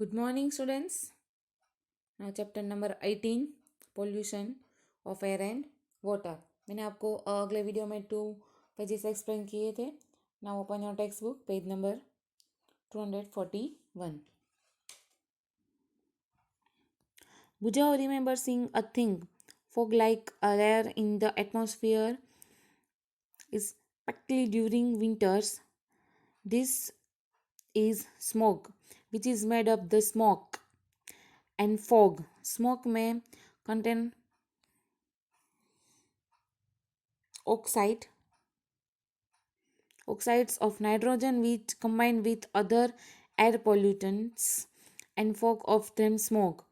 Good morning, students. Now, chapter number 18 Pollution of Air and Water. मैंने आपको अगले video में 2 पेजेस एक्सप्लेन किए थे. Now, open your textbook, page number 241. Bujao remembers seeing a thing, fog like a layer in the atmosphere, especially during winters. This is smoke, which is made of the smoke and fog. Smoke may contain oxide oxides of nitrogen which combine with other air pollutants and fog of them smoke.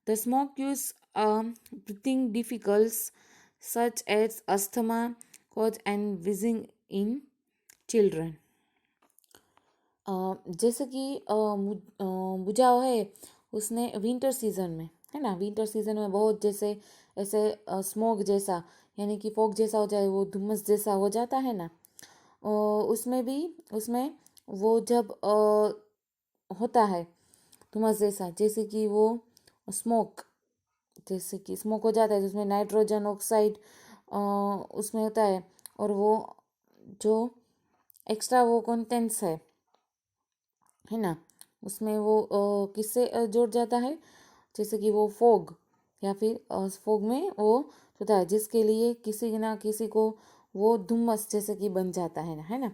The smoke causes breathing difficulties such as asthma, cough and wheezing in children. जैसे कि बुझाओ है उसने winter season में, है ना, winter season में बहुत जैसे ऐसे स्मोक जैसा यानी कि फॉग जैसा हो जाए, वो धुम्मस जैसा हो जाता है ना. उसमें वो जब होता है धुम्मस जैसा, जैसे कि वो स्मोक जैसे कि स्मोक हो जाता है तो उसमें नाइट्रोजन ऑक्साइड उसमें होता है, और वो जो एक्स्ट्रा वो कंटेंट्स है ना, उसमें वो किससे जुड़ जाता है, जैसे कि वो फोग या फिर फोग में वो होता है जिसके लिए किसी ना किसी को वो धुम्मस जैसे कि बन जाता है ना.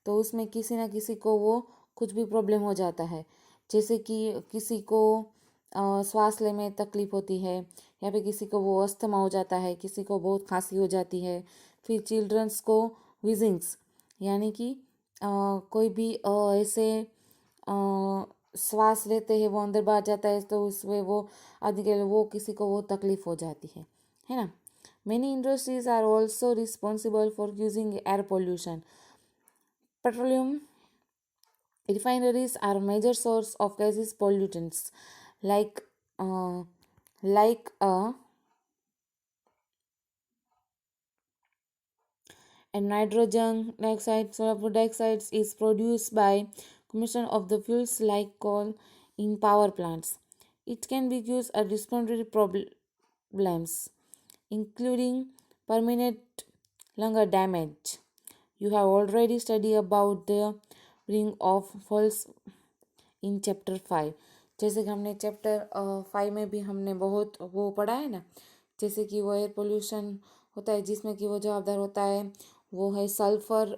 तो उसमें किसी ना किसी को वो कुछ भी प्रॉब्लम हो जाता है, जैसे कि किसी को श्वास लेने में तकलीफ होती है, या फिर किसी को वो अस्थमा हो जाता है, किसी को बहुत खांसी हो जाती है. फिर चिल्ड्रंस को विजिंग्स यानी कि कोई भी ऐसे श्वास लेते हैं वो अंदर बाहर जाता है, तो उसमें वो आदमी के लिए वो किसी को वो तकलीफ हो जाती है ना. Many industries are also responsible for causing air pollution. Petroleum refineries are major source of gaseous pollutants like uh, like and nitrogen dioxide, sulfur dioxide is produced by combustion of the fuels like coal in power plants. It can be used as respiratory problems, including permanent lung damage. You have already studied about the bring of falls in chapter 5. जैसे कि हमने chapter 5 में भी हमने बहुत वो पढ़ा है ना, जैसे कि वो एयर पोल्यूशन होता है जिसमें कि वो जवाबदार होता है वो है सल्फर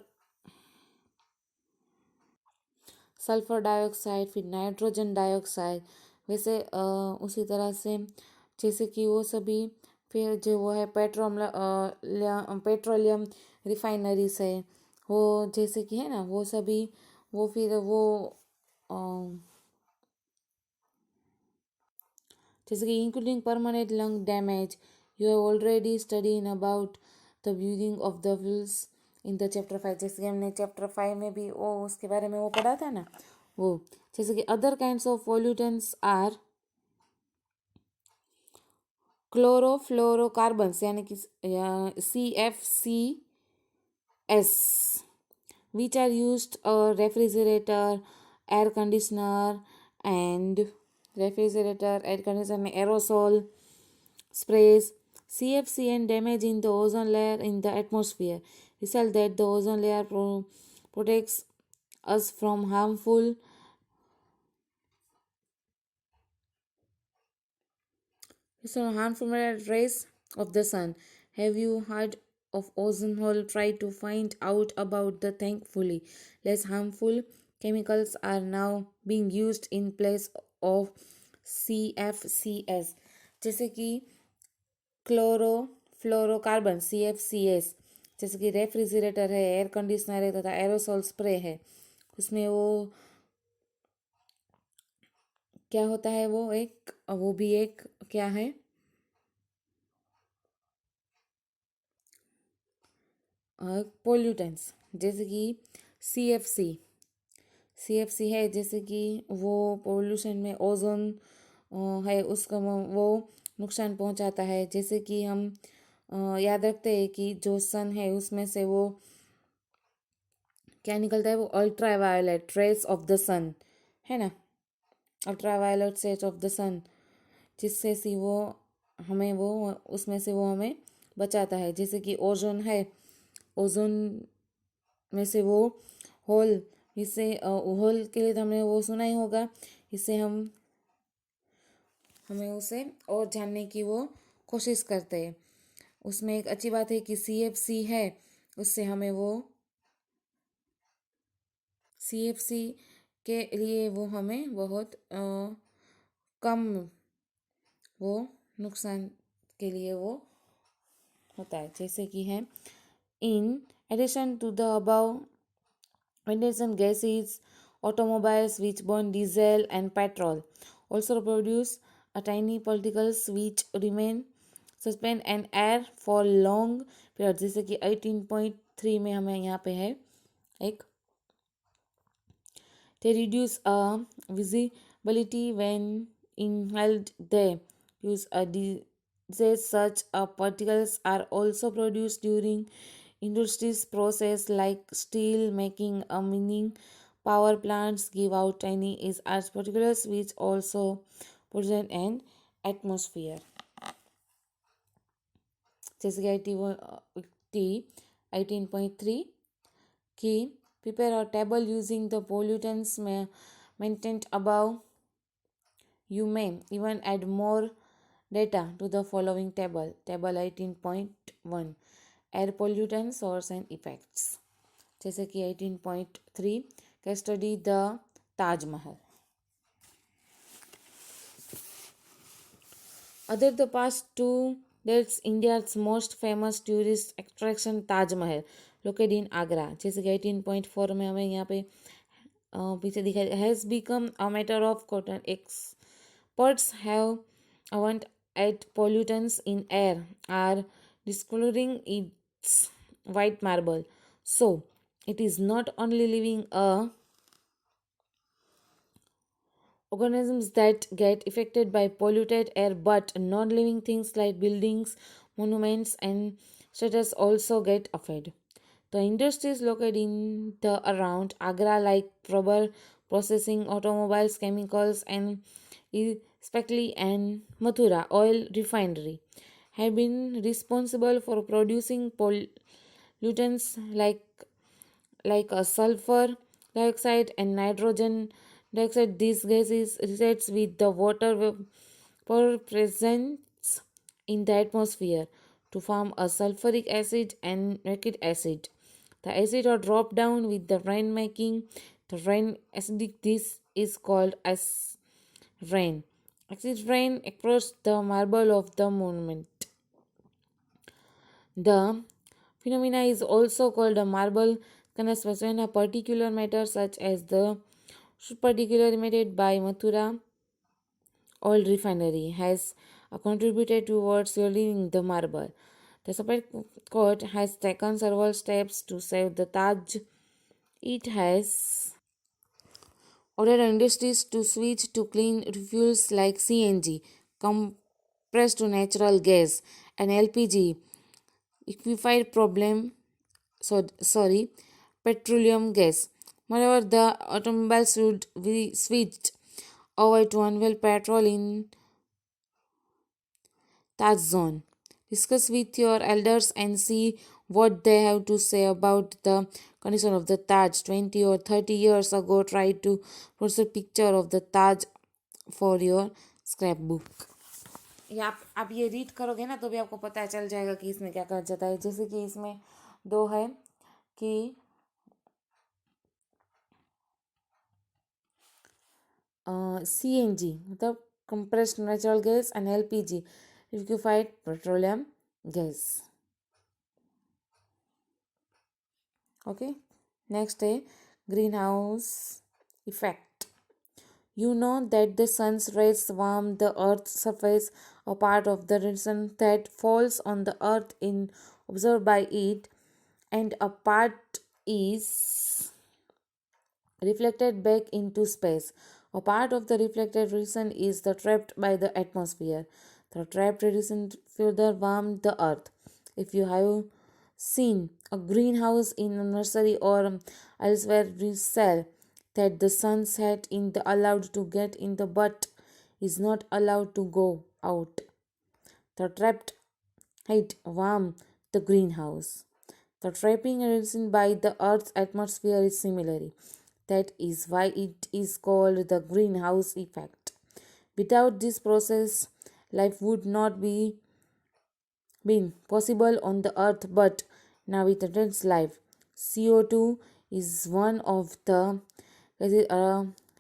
डाइऑक्साइड, फिर नाइट्रोजन डाइऑक्साइड. वैसे उसी तरह से जैसे कि वो सभी, फिर जो वो है पेट्रोलियम रिफाइनरीज है वो, जैसे कि है ना वो सभी, वो फिर वो जैसे कि including permanent lung damage. You have already studied about the breathing of the wheels in the chapter 5. जैसे कि हमने चैप्टर 5 में भी वो उसके बारे में वो पढ़ा था ना वो. जैसे कि other kinds of pollutants are chlorofluorocarbons यानी कि CFCs, which are used refrigerator, air conditioner and aerosol sprays. CFC and damage in the ozone layer in the atmosphere result that the ozone layer protects us from harmful rays of the sun. Have you heard of ozone hole? Try to find out about the thankfully less harmful chemicals are now being used in place of CFCs. जैसे कि chlorofluorocarbon CFCs, जैसे कि refrigerator है, air conditioner है तथा aerosol spray है. उसमें वो क्या होता है, वो भी एक क्या है, पोल्यूटेंट्स. जैसे कि CFC है, जैसे कि वो पोल्यूशन में ओजोन है उसको वो नुकसान पहुंचाता है. जैसे कि हम याद रखते हैं कि जो सन है उसमें से वो क्या निकलता है, वो ultra violet rays of the sun है ना. Ultraviolet rays of the sun, जिससे सी वो हमें वो उसमें से वो हमें बचाता है। जैसे कि ओजोन है, ओजोन में से वो होल, इससे होल के लिए तो हमने वो सुना ही होगा। इससे हमें उसे और जानने की वो कोशिश करते हैं। उसमें एक अच्छी बात है कि CFC है, उससे हमें वो CFC के लिए वो हमें बहुत कम वो नुकसान के लिए वो होता है। जैसे कि है in addition to the above ventilation gases, automobiles which burn diesel and petrol also produce a tiny particles which remain suspend in air for long period। जैसे कि 18.3 में हमें यहाँ पे है एक, they reduce visibility when inhaled, they use a disease such particles are also produced during industries process like steel making, a mining, power plants give out tiny is as particles which also present an atmosphere। जैसे कि IT 18.3 कि prepare a table using the pollutants maintained above। You may even add more data to the following table, table 18.1 air pollutant source and effects। जैसे कि 18.3 case study the Taj Mahal। Other the past two, that's India's most famous tourist attraction Taj Mahal located in Agra। जैसे कि 18.4 में हमें यहाँ पे पीछे दिखाई has become a matter of cotton experts have want at pollutants in air are discoloring its white marble, so it is not only living organisms that get affected by polluted air, but non-living things like buildings, monuments, and structures also get affected. The industries located in the around Agra, like rubber processing, automobiles, chemicals, and especially and Mathura oil refinery, have been responsible for producing pollutants like a sulfur dioxide and nitrogen dioxide. These gases react with the water vapor present in the atmosphere to form a sulfuric acid and nitric acid. The acid are dropped down with the rain, making the rain acidic. This is called as rain. Acid rain across the marble of the monument. The phenomena is also called a marble conspiracy when a particular matter such as the particular emitted by Mathura oil refinery has contributed towards welding the marble. The Supreme Court has taken several steps to save the Taj. It has ordered industries to switch to clean fuels like CNG, compressed natural gas, and LPG, liquefied petroleum gas. Moreover, the automobiles should be switched over to unwell petrol in Taj zone. Discuss with your elders and see what they have to say about the condition of the Taj. 20 or 30 years ago, try to post a picture of the Taj for your scrapbook। ये आप ये read करोगे ना तो भी आपको पता चल जाएगा कि इसमें क्या कहा जाता है। जैसे कि इसमें दो है कि CNG मतलब compressed natural gas and LPG liquefied petroleum gas। Okay, next है greenhouse effect। You know that the sun's rays warm the earth's surface, a part of the sun that falls on the earth is observed by it, and a part is reflected back into space. A part of the reflected radiation is the trapped by the atmosphere. The trapped radiation further warms the earth. If you have seen a greenhouse in a nursery or elsewhere, we sell that the sun's head in the allowed to get in the but is not allowed to go out. The trapped heat warm the greenhouse. The trapping reason by the Earth's atmosphere is similarly. That is why it is called the greenhouse effect. Without this process, life would not be been possible on the earth, but now it attends life. CO2 is one of the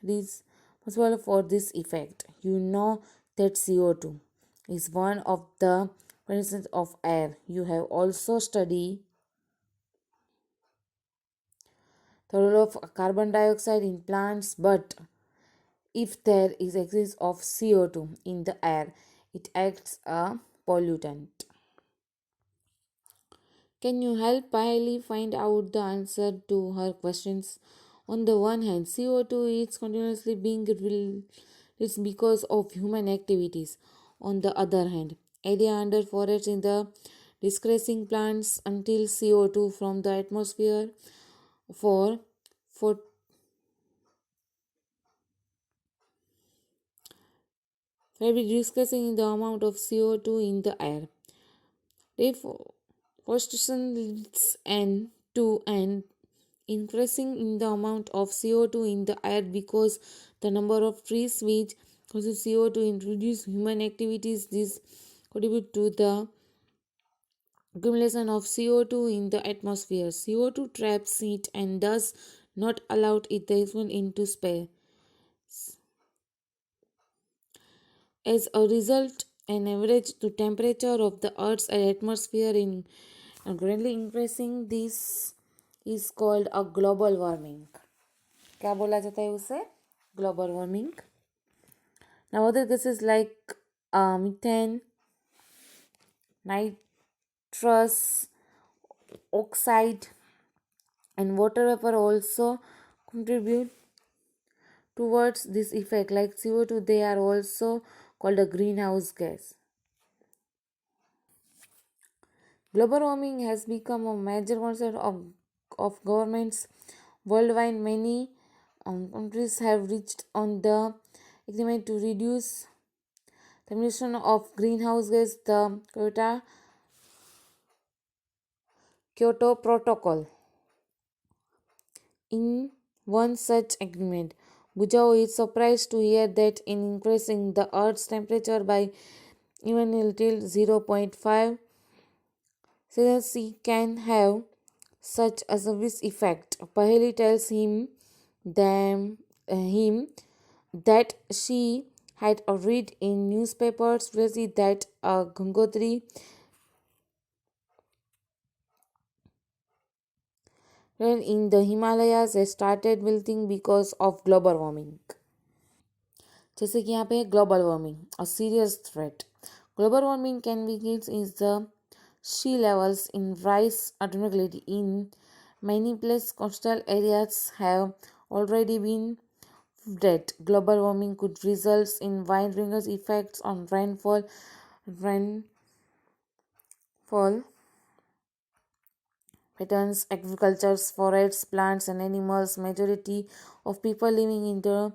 responsible for this effect. You know that CO2 is one of the presence of air. You have also studied the role of carbon dioxide in plants, but if there is excess of CO2 in the air, it acts a pollutant. Can you help Paheli find out the answer to her questions? On the one hand, CO2 is continuously being released because of human activities. On the other hand, area under forests in the disgracing plants until CO2 from the atmosphere for, for will be discussing the amount of CO2 in the air. Deforestation leads to an increasing in the amount of CO2 in the air because the number of trees which causes CO2 introduce human activities. This contribute to the accumulation of CO2 in the atmosphere. CO2 traps heat and does not allow it to expand into space. As a result, an average to temperature of the Earth's atmosphere in greatly increasing. This is called a global warming. क्या बोला जाता है उसे? Global warming. Now other gases like methane, nitrous oxide, and water vapor also contribute towards this effect. Like CO2, they are also called a greenhouse gas. Global warming has become a major concern of governments worldwide. Many countries have reached on the agreement to reduce the emission of greenhouse gas. The Kyoto Protocol. In one such agreement, Bujao is surprised to hear that in increasing the Earth's temperature by even a little 0.5 Celsius can have such a service effect. Paheli tells him that she had read in newspapers recently that Gangotri in the Himalayas has started melting because of global warming. जैसे कि यहाँ पे global warming a serious threat global warming can be is the sea levels in rise automatically in many places. Coastal areas have already been flooded. Global warming could result in wide-ranging effects on rainfall patterns, agriculture, forests, plants, and animals. Majority of people living in the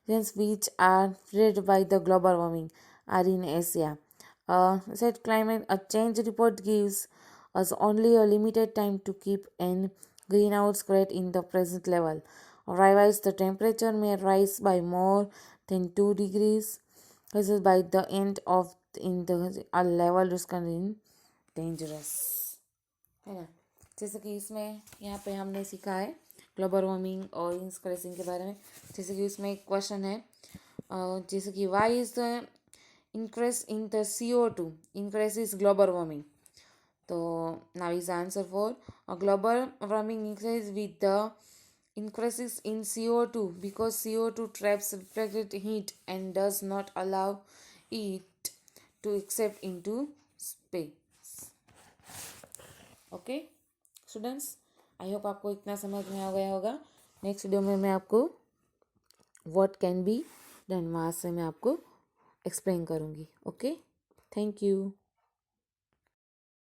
regions which are affected by the global warming are in Asia. Said climate a change report gives us only a limited time to keep an greenhouse gas in the present level. Otherwise, the temperature may rise by more than 2 degrees Celsius by the end of in the a level is dangerous. है ना जैसे कि इसमें यहाँ पे हमने सीखा है ग्लोबल वार्मिंग और इंक्रीजिंग के बारे में. जैसे कि उसमें एक क्वेश्चन है जैसे कि why is the increase in the CO2 increases global warming. So now is the answer for a global warming increases with the increases in CO2 because CO2 traps reflected heat and does not allow it to escape into space. Okay students, I hope आपको इतना समझ में आ गया होगा. Next video में मैं आपको what can be done वहाँ से मैं आपको एक्सप्लेन करूँगी. Okay, thank you.